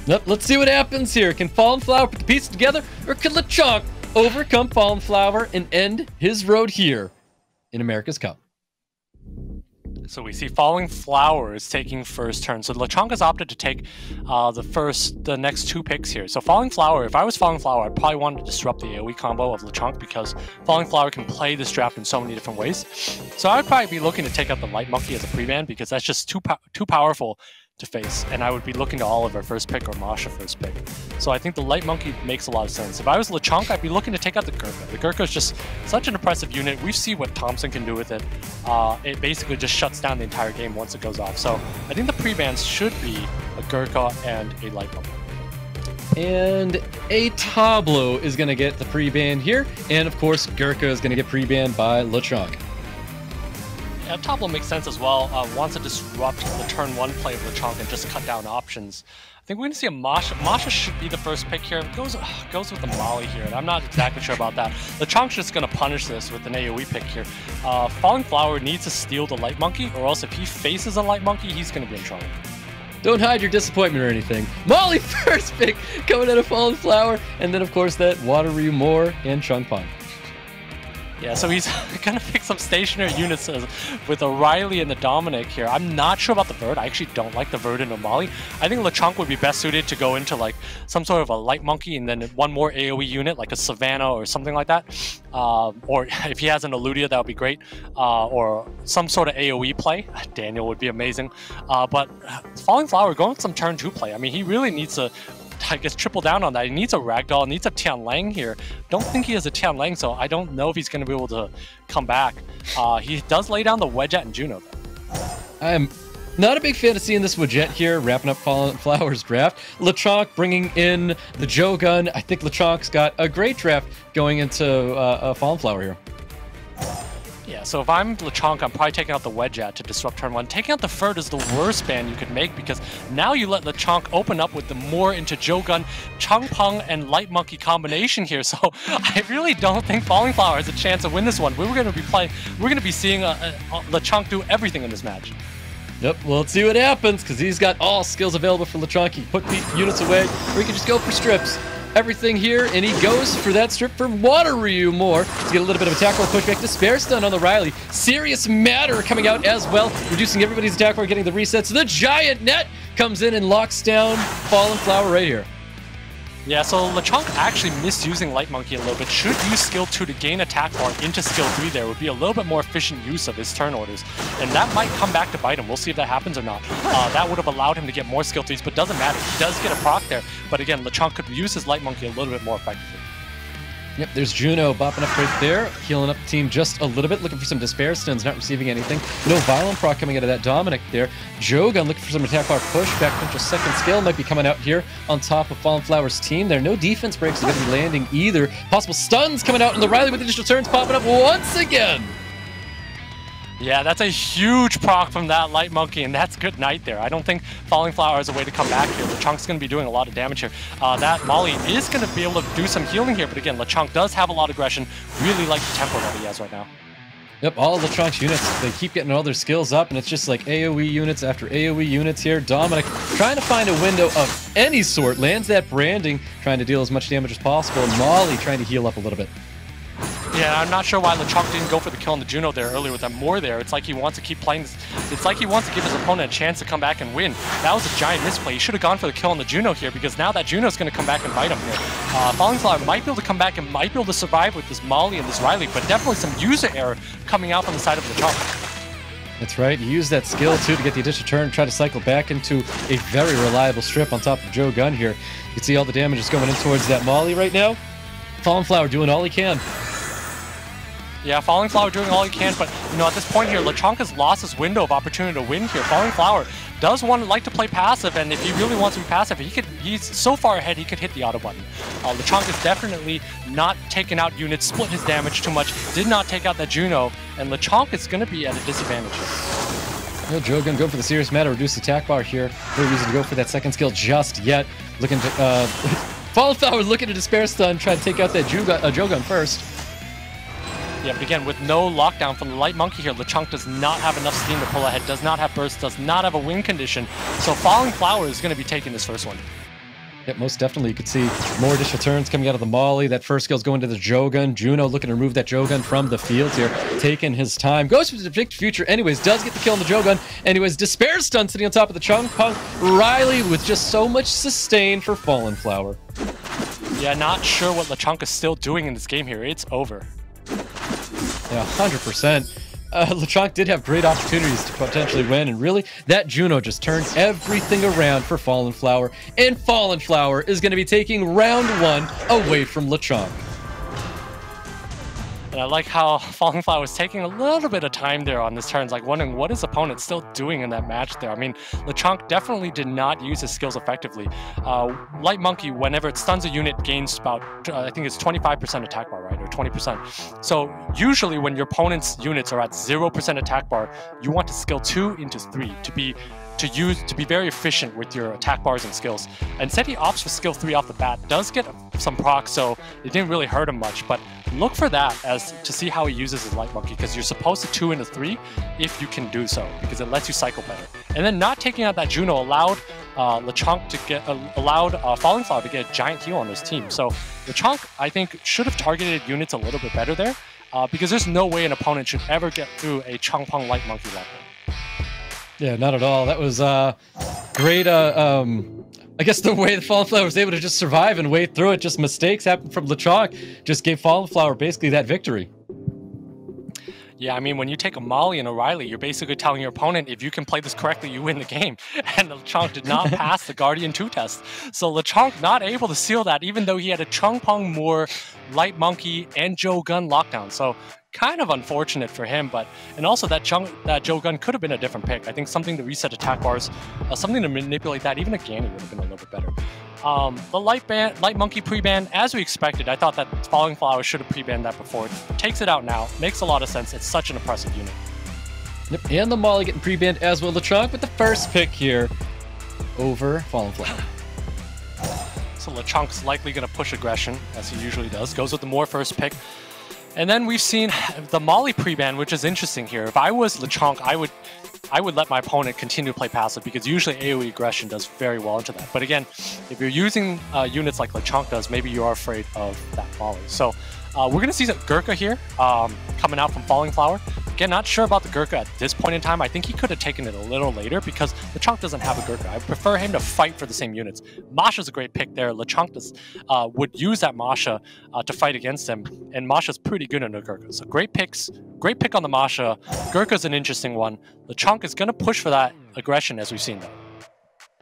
Yep, let's see what happens here. Can Fallen Flower put the pieces together, or can Lechonk overcome Fallen Flower and end his road here in America's Cup? So we see Falling Flower is taking first turn. So Lechonk has opted to take the next 2 picks here. So Falling Flower, if I was Falling Flower, I'd probably want to disrupt the AoE combo of Lechonk because Falling Flower can play this draft in so many different ways. So I'd probably be looking to take out the Light Monkey as a pre-ban because that's just too powerful to face, and I would be looking to Oliver first pick or Masha first pick. So I think the Light Monkey makes a lot of sense. If I was Lechonk, I'd be looking to take out the Gurkha. The Gurkha is just such an impressive unit. We see what Thompson can do with it. It basically just shuts down the entire game once it goes off. So I think the pre-bans should be a Gurkha and a Light Monkey. And a Tablo is going to get the pre-ban here, and of course Gurkha is going to get pre-banned by Lechonk. Yeah, Tablo makes sense as well. Wants to disrupt the turn 1 play of Lechonk and just cut down options. I think we're going to see a Masha. Masha should be the first pick here. Goes with the Molly here, and I'm not exactly sure about that. Lechonk's just going to punish this with an AoE pick here. Falling Flower needs to steal the Light Monkey, or else if he faces a Light Monkey, he's going to be in trouble. Don't hide your disappointment or anything. Molly first pick coming out of Fallen Flower, and then of course that Water Ryu Moore and Chung Pong. Yeah, so he's going to pick some stationary units with O'Reilly and the Dominic here. I'm not sure about the Verd. I actually don't like the Verd and Omali. I think Lechonk would be best suited to go into like some sort of a Light Monkey and then one more AoE unit, like a Savannah or something like that. Or if he has an Eludia, that would be great. Or some sort of AoE play. Daniel would be amazing. But Falling Flower going with some turn 2 play. I mean, he really needs to, I guess, triple down on that. He needs a Ragdoll, needs a Tianlang here. Don't think he has a Tianlang, so I don't know if he's going to be able to come back. He does lay down the Wedget and Juno, though. I am not a big fan of seeing this Wedget here, wrapping up Fallen Flower's draft. Lechonk bringing in the Joe Gun. I think Lechonk's got a great draft going into Fallen Flower here. Yeah, so if I'm Lechonk, I'm probably taking out the Wedget to disrupt turn 1. Taking out the Ferd is the worst ban you could make because now you let Lechonk open up with the more into Jogun, Chung Pong, and Light Monkey combination here. So I really don't think Falling Flower has a chance to win this one. We're going to be seeing Lechonk do everything in this match. Yep, well, let's see what happens because he's got all skills available for Lechonk. He put units away, or he can just go for strips. Everything here, and he goes for that strip for Water Ryu Moore to get a little bit of attack roll pushback. Despair Stun on the Riley. Serious Matter coming out as well, reducing everybody's attack roll, getting the resets. The Giant Net comes in and locks down Fallen Flower right here. Yeah, so Lechonk actually misusing Light Monkey a little bit. Should use skill 2 to gain attack bar into skill 3 there. Would be a little bit more efficient use of his turn orders. And that might come back to bite him. We'll see if that happens or not. That would have allowed him to get more skill 3s, but doesn't matter. He does get a proc there. But again, Lechonk could use his Light Monkey a little bit more effectively. Yep, there's Juno bopping up right there, healing up the team just a little bit, looking for some Despair Stuns, not receiving anything. No Violent proc coming out of that Dominic there. Jogun looking for some attack bar pushback, potential second skill might be coming out here on top of Fallen Flower's team there. No defense breaks are going to be landing either. Possible stuns coming out, and the Riley with additional turns popping up once again. Yeah, that's a huge proc from that Light Monkey, and that's good night there. I don't think Falling Flower is a way to come back here. Lechonk's going to be doing a lot of damage here. That Molly is going to be able to do some healing here, but again, Lechonk does have a lot of aggression. Really like the tempo that he has right now. Yep, all of Lechonk's units, they keep getting all their skills up, and it's just like AoE units after AoE units here. Dominic trying to find a window of any sort, lands that branding, trying to deal as much damage as possible, and Molly trying to heal up a little bit. Yeah, I'm not sure why Lechonk didn't go for the kill on the Juno there earlier with that Moore there. It's like he wants to keep playing this. It's like he wants to give his opponent a chance to come back and win. That was a giant misplay. He should have gone for the kill on the Juno here because now that Juno's going to come back and bite him here. Falling Flower might be able to come back and might be able to survive with this Molly and this Riley, but definitely some user error coming out from the side of Lechonk. That's right, he used that skill too to get the additional turn, try to cycle back into a very reliable strip on top of Joe Gun here. You can see all the damage is going in towards that Molly right now. Fallen Flower doing all he can. Yeah, Falling Flower doing all he can, but you know, at this point here, Lechonk has lost his window of opportunity to win here. Falling Flower does like to play passive, and if he really wants to be passive, he's so far ahead he could hit the auto button. Lechonk is definitely not taking out units, split his damage too much, did not take out that Juno, and Lechonk is going to be at a disadvantage here. No, Joe gonna go for the Serious Matter, reduce attack bar here. No reason to go for that second skill just yet. Looking to Fallen Flower looking to Despair Stun, try to take out that Joe Gun first. Yeah, but again, with no lockdown from the Light Monkey here, Lechonk does not have enough steam to pull ahead, does not have burst, does not have a win condition. So Falling Flower is going to be taking this first one. Yeah, most definitely. You could see more additional turns coming out of the Molly. That first skill's going to the Jogun. Juno looking to remove that Jogun from the field here, taking his time. Goes for the big future anyways, does get the kill on the Jogun. Anyways, Despair stun sitting on top of the Chung Punk. Riley with just so much sustain for Fallen Flower. Yeah, not sure what Lechonk is still doing in this game here. It's over. Yeah, 100%. Lechonk did have great opportunities to potentially win, and really, that Juno just turned everything around for Fallen Flower, and Fallen Flower is going to be taking round 1 away from Lechonk. And I like how Fallen Flower was taking a little bit of time there on this turn, like wondering what his opponent still doing in that match there. I mean, Lechonk definitely did not use his skills effectively. Light Monkey, whenever it stuns a unit, gains about, I think it's 25% attack bar, right? Or 20%. So usually when your opponent's units are at 0% attack bar, you want to skill 2 into 3 to be very efficient with your attack bars and skills. Instead, he opts for skill 3 off the bat. Does get some proc, so it didn't really hurt him much, but look for that as to see how he uses his Light Monkey, because you're supposed to 2 into 3 if you can do so, because it lets you cycle better. And then not taking out that Juno allowed Lechonk to get Fallen Flower to get a giant heal on his team. So Lechonk, I think, should have targeted units a little bit better there, because there's no way an opponent should ever get through a Chung Pong Light Monkey level. Yeah, not at all. That was great. I guess the way the Fallen Flower was able to just survive and wade through it, just mistakes happened from Lechonk, just gave Fallen Flower basically that victory. Yeah, I mean, when you take a Molly and a Riley, you're basically telling your opponent, if you can play this correctly, you win the game. And Lechonk did not pass the Guardian 2 test. So Lechonk not able to seal that, even though he had a Chung Pong Moore, Light Monkey, and Jogun lockdown. So kind of unfortunate for him, and also that Jogun could have been a different pick. I think something to reset attack bars, something to manipulate that, even a Ganny would have been a little bit better. The Light Monkey pre-ban, as we expected. I thought that Falling Flower should have pre-banned that before. Takes it out now. Makes a lot of sense. It's such an impressive unit. Yep, and the Molly getting pre-banned as well. Lechonk with the first pick here over Fallen Flower. So Lechonk's likely going to push aggression, as he usually does. Goes with the Moore first pick. And then we've seen the Molly pre-ban, which is interesting here. If I was Lechonk, I would let my opponent continue to play passive, because usually AoE aggression does very well into that. But again, if you're using units like Lechonk does, maybe you are afraid of that Molly. So we're going to see some Gurkha here coming out from Falling Flower. Again, not sure about the Gurkha at this point in time. I think he could have taken it a little later, because Lechonk doesn't have a Gurkha. I prefer him to fight for the same units. Masha's a great pick there. Lechonk would use that Masha to fight against him, and Masha's pretty good in a Gurkha. So great picks. Great pick on the Masha. Gurkha's an interesting one. Lechonk is going to push for that aggression, as we've seen though.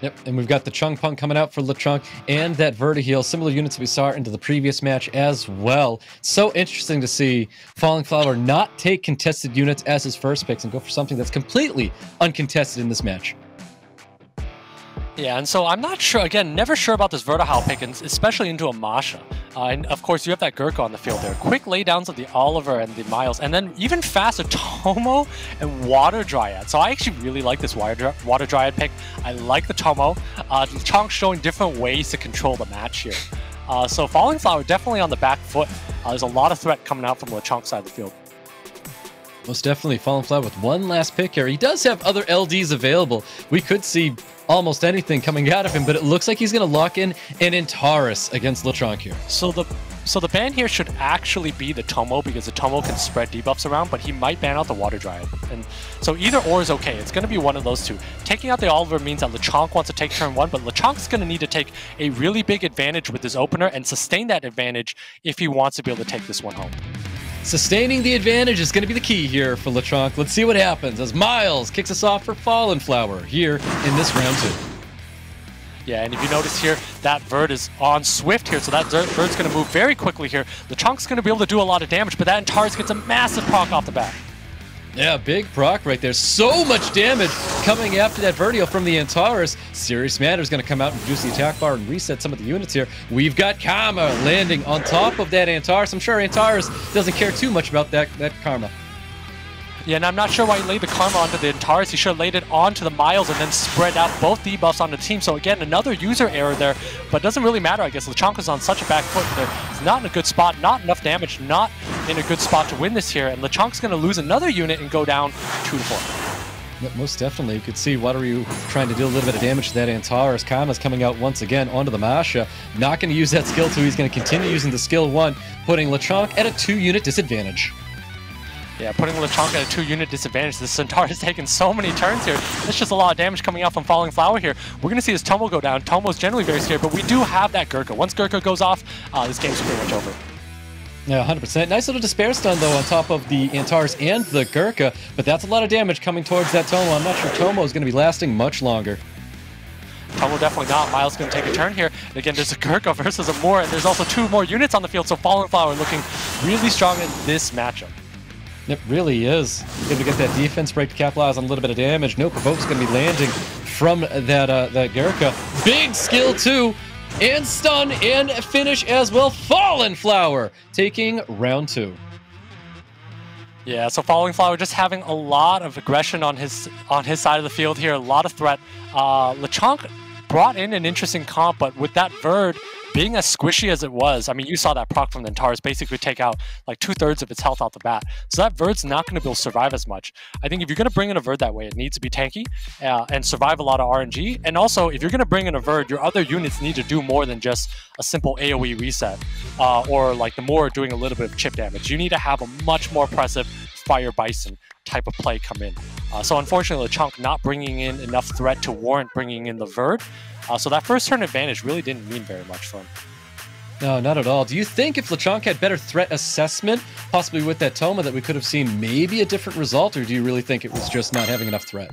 Yep, and we've got the Chung Punk coming out for Lechonk and that Vertiheel, similar units we saw into the previous match as well. So interesting to see Falling Flower not take contested units as his first picks and go for something that's completely uncontested in this match. Yeah, and so I'm not sure, again, never sure about this Vertiheel pick, and especially into a Masha. And of course, you have that Gurkha on the field there. Quick laydowns of the Oliver and the Miles, and then even faster Tomo and Water Dryad. So I actually really like this Water Dryad pick. I like the Tomo. Lechonk showing different ways to control the match here. So Falling Flower definitely on the back foot. There's a lot of threat coming out from Lechonk's side of the field. Most definitely Fallen Flower with one last pick here. He does have other LDs available. We could see almost anything coming out of him, but it looks like he's going to lock in an Antares against Lechonk here. So the ban here should actually be the Tomo, because the Tomo can spread debuffs around, but he might ban out the Water Dryad. And so either or is okay. It's going to be one of those two. Taking out the Oliver means that Lechonk wants to take turn 1, but Lechonk's going to need to take a really big advantage with his opener and sustain that advantage if he wants to be able to take this one home. Sustaining the advantage is going to be the key here for Lechonk. Let's see what happens as Miles kicks us off for Fallen Flower here in this round 2. Yeah, and if you notice here, that Vert is on Swift here, so that Vert's going to move very quickly here. Lechonk's going to be able to do a lot of damage, but that Antares gets a massive proc off the bat. Yeah, big proc right there. So much damage coming after that Vertiheel from the Antares. Serious Matter is going to come out and reduce the attack bar and reset some of the units here. We've got Karma landing on top of that Antares. I'm sure Antares doesn't care too much about that Karma. Yeah, and I'm not sure why he laid the Karma onto the Antares. He should have laid it onto the Miles and then spread out both debuffs on the team. So again, another user error there, but it doesn't really matter, I guess. Lechonk is on such a back foot there. He's not in a good spot, not enough damage, not in a good spot to win this here. And Lechonk's going to lose another unit and go down 2-4. Yeah, most definitely. You could see Wateryu trying to deal a little bit of damage to that Antares. Kama's coming out once again onto the Masha. Not going to use that skill 2. He's going to continue using the skill 1, putting Lechonk at a 2-unit disadvantage. Yeah, putting Lechonk at a 2-unit disadvantage. The Centaur has taken so many turns here. That's just a lot of damage coming out from Falling Flower here. We're going to see his Tomo go down. Tomo's generally very scared, but we do have that Gurkha. Once Gurkha goes off, this game's pretty much over. Yeah, 100%. Nice little Despair Stun, though, on top of the Antares and the Gurkha, but that's a lot of damage coming towards that Tomo. I'm not sure Tomo is going to be lasting much longer. Tomo definitely not. Miles going to take a turn here. And again, there's a Gurkha versus a Moor, and there's also 2 more units on the field, so Falling Flower looking really strong in this matchup. It really is. Good to get that defense break to capitalize on a little bit of damage. No Provoke's going to be landing from that Gurkha. Big skill, too. And stun and finish as well. Fallen Flower taking round 2. Yeah, so Falling Flower just having a lot of aggression on his side of the field here, a lot of threat. Lechonk brought in an interesting comp, but with that Verd being as squishy as it was, I mean, you saw that proc from the Antares basically take out like 2/3 of its health out the bat. So that Verd's not going to be able to survive as much. I think if you're going to bring in a Verd that way, it needs to be tanky and survive a lot of RNG. And also, if you're going to bring in a Verd, your other units need to do more than just a simple AoE reset or like the Moor doing a little bit of chip damage. You need to have a much more impressive Fire Bison type of play come in. So unfortunately, Lechonk not bringing in enough threat to warrant bringing in the Verd. So that first turn advantage really didn't mean very much for him. No, not at all. Do you think if Lechonk had better threat assessment, possibly with that Toma, that we could have seen maybe a different result, or do you really think it was just not having enough threat?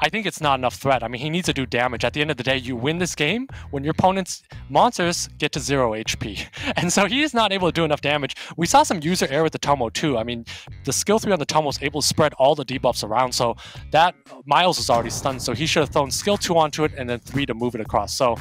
I think it's not enough threat. I mean, he needs to do damage. At the end of the day, you win this game when your opponent's monsters get to 0 HP. And so he is not able to do enough damage. We saw some user error with the Tomo too. I mean, the skill 3 on the Tomo was able to spread all the debuffs around. So that Miles was already stunned. So he should have thrown skill 2 onto it and then 3 to move it across. So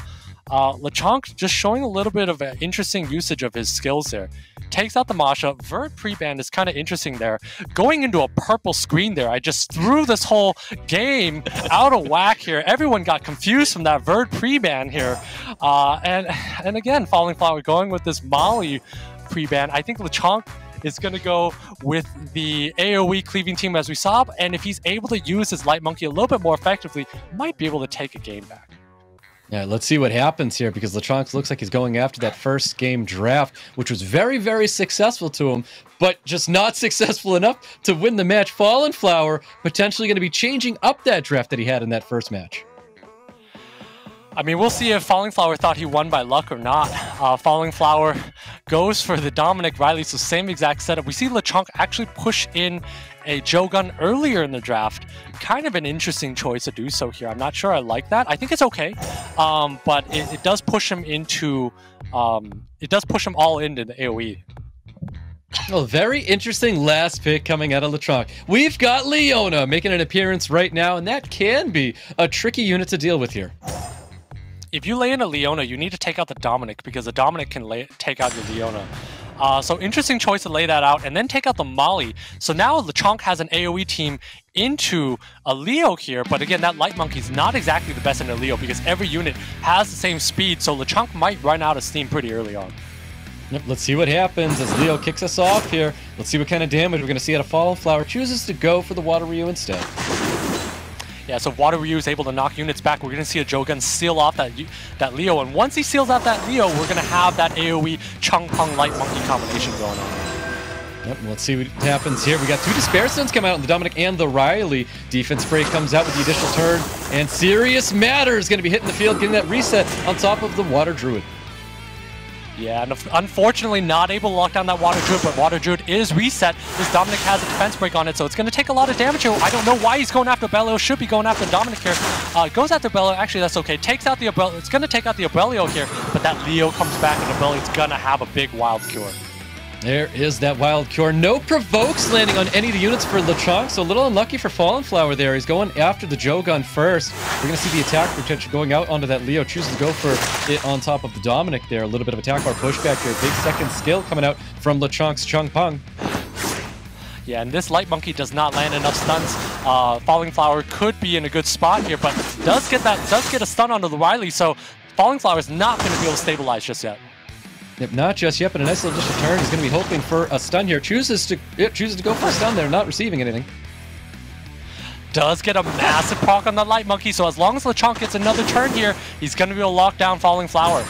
Lechonk just showing a little bit of an interesting usage of his skills there. Takes out the Masha. Verd pre-ban is kind of interesting there. Going into a purple screen there, I just threw this whole game out of whack here. Everyone got confused from that Verd pre-ban here. And again, Falling Flower going with this Molly pre-ban. I think Lechonk is going to go with the AoE cleaving team as we saw, and if he's able to use his Light Monkey a little bit more effectively, might be able to take a game back. Yeah, let's see what happens here, because Lechonk looks like he's going after that first game draft, which was very, very successful to him, but just not successful enough to win the match. Fallen Flower potentially going to be changing up that draft that he had in that first match. I mean, we'll see if Falling Flower thought he won by luck or not. Falling Flower goes for the Dominic Riley, so same exact setup. We see Lechonk actually push in a Jogun earlier in the draft. Kind of an interesting choice to do so here. I'm not sure I like that. I think it's okay, but it does push him into, it does push him all into the AoE. Well, very interesting last pick coming out of Lechonk. We've got Leona making an appearance right now, and that can be a tricky unit to deal with here. If you lay in a Leona, you need to take out the Dominic, because the Dominic can take out your Leona. So interesting choice to lay that out, and then take out the Molly. So now Lechonk has an AoE team into a Leo here, but again, that Light Monkey is not exactly the best in a Leo, because every unit has the same speed, so Lechonk might run out of steam pretty early on. Yep, let's see what happens as Leo kicks us off here. Let's see what kind of damage we're going to see out of Fallen Flower. Chooses to go for the Water Ryu instead. Yeah, so Water Ryu is able to knock units back. We're going to see a Jogun seal off that Leo, and once he seals out that Leo, we're going to have that AoE Chung Pung Light Monkey combination going on. Yep, let's see what happens here. We got 2 Despair Stones come out on the Dominic and the Riley. Defense Spray comes out with the additional turn, and Serious Matter is going to be hitting the field, getting that reset on top of the Water Druid. Yeah, and unfortunately not able to lock down that Water Druid, but Water Druid is reset. This Dominic has a defense break on it, so it's going to take a lot of damage here. I don't know why he's going after Aurelio. Should be going after Dominic here. Goes after Aurelio. Actually, that's okay. Takes out the Aurelio. It's going to take out the Aurelio here, but that Leo comes back, and Aurelio's going to have a big Wild Cure. There is that Wild Cure. No Provokes landing on any of the units for Lechonk, so a little unlucky for Fallen Flower there. He's going after the Jogun first. We're going to see the attack potential going out onto that Leo. Chooses to go for it on top of the Dominic there. A little bit of attack bar pushback here. Big second skill coming out from Lechonk's Chung Pung. Yeah, and this Light Monkey does not land enough stuns. Falling Flower could be in a good spot here, but does get a stun onto the Riley, so Falling Flower is not going to be able to stabilize just yet. Yep, not just yet, but a nice little additional turn. He's going to be hoping for a stun here. Chooses to go for a stun there, not receiving anything. does get a massive proc on the Light Monkey, so as long as Lechonk gets another turn here, he's going to be able to lock down Falling Flower.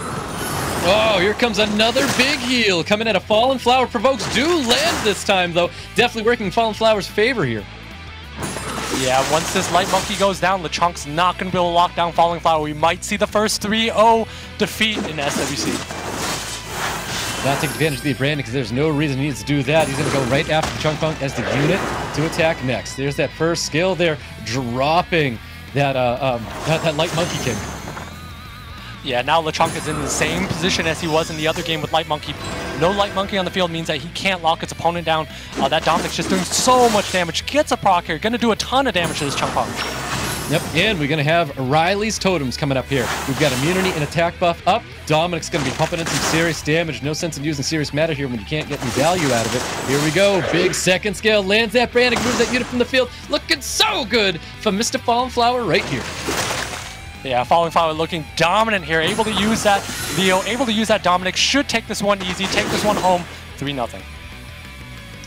Oh, here comes another big heal coming at a Fallen Flower. Provokes do land this time, though. Definitely working in Fallen Flower's favor here. Yeah, once this Light Monkey goes down, Lechonk's not going to be able to lock down Falling Flower. We might see the first 3-0 defeat in SWC. Not take advantage of the branding because there's no reason he needs to do that. He's going to go right after the Chunk Punk as the unit to attack next. There's that first skill there, dropping that Light Monkey King. Yeah, now Lechonk is in the same position as he was in the other game with Light Monkey. No Light Monkey on the field means that he can't lock his opponent down. That Dominic's just doing so much damage. Gets a proc here, going to do a ton of damage to this Chunk Punk. Yep, and we're going to have Riley's Totems coming up here. We've got immunity and attack buff up. Dominic's going to be pumping in some serious damage. No sense in using serious matter here when you can't get any value out of it. Here we go. Big second scale. Lands that Branding. Moves that unit from the field. Looking so good from Mr. Fallen Flower right here. Yeah, Falling Flower looking dominant here. Able to use that Leo. Able to use that Dominic. Should take this one easy. Take this one home. 3-0.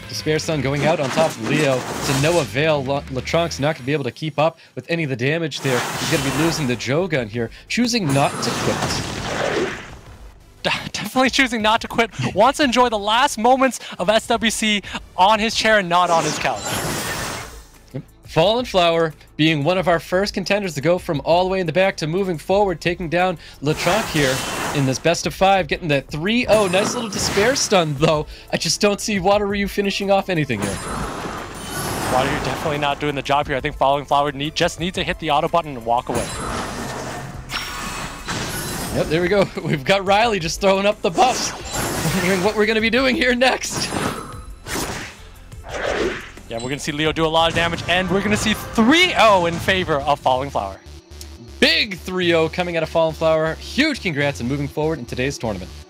Despair Sun going out on top of Leo to no avail. Lechonk's not going to be able to keep up with any of the damage there. He's going to be losing the Jogun here, choosing not to quit. Definitely choosing not to quit. Wants to enjoy the last moments of SWC on his chair and not on his couch. Fallen Flower being one of our first contenders to go from all the way in the back to moving forward, taking down Lechonk here in this best of 5, getting that 3-0. Nice little Despair Stun, though. I just don't see Water Ryu finishing off anything here. Water Ryu definitely not doing the job here. I think Falling Flower just needs to hit the auto button and walk away. Yep, there we go. We've got Riley just throwing up the buffs. Wondering what we're going to be doing here next. Yeah, we're going to see Leo do a lot of damage, and we're going to see 3-0 in favor of Falling Flower. Big 3-0 coming out of Fallen Flower. Huge congrats and moving forward in today's tournament.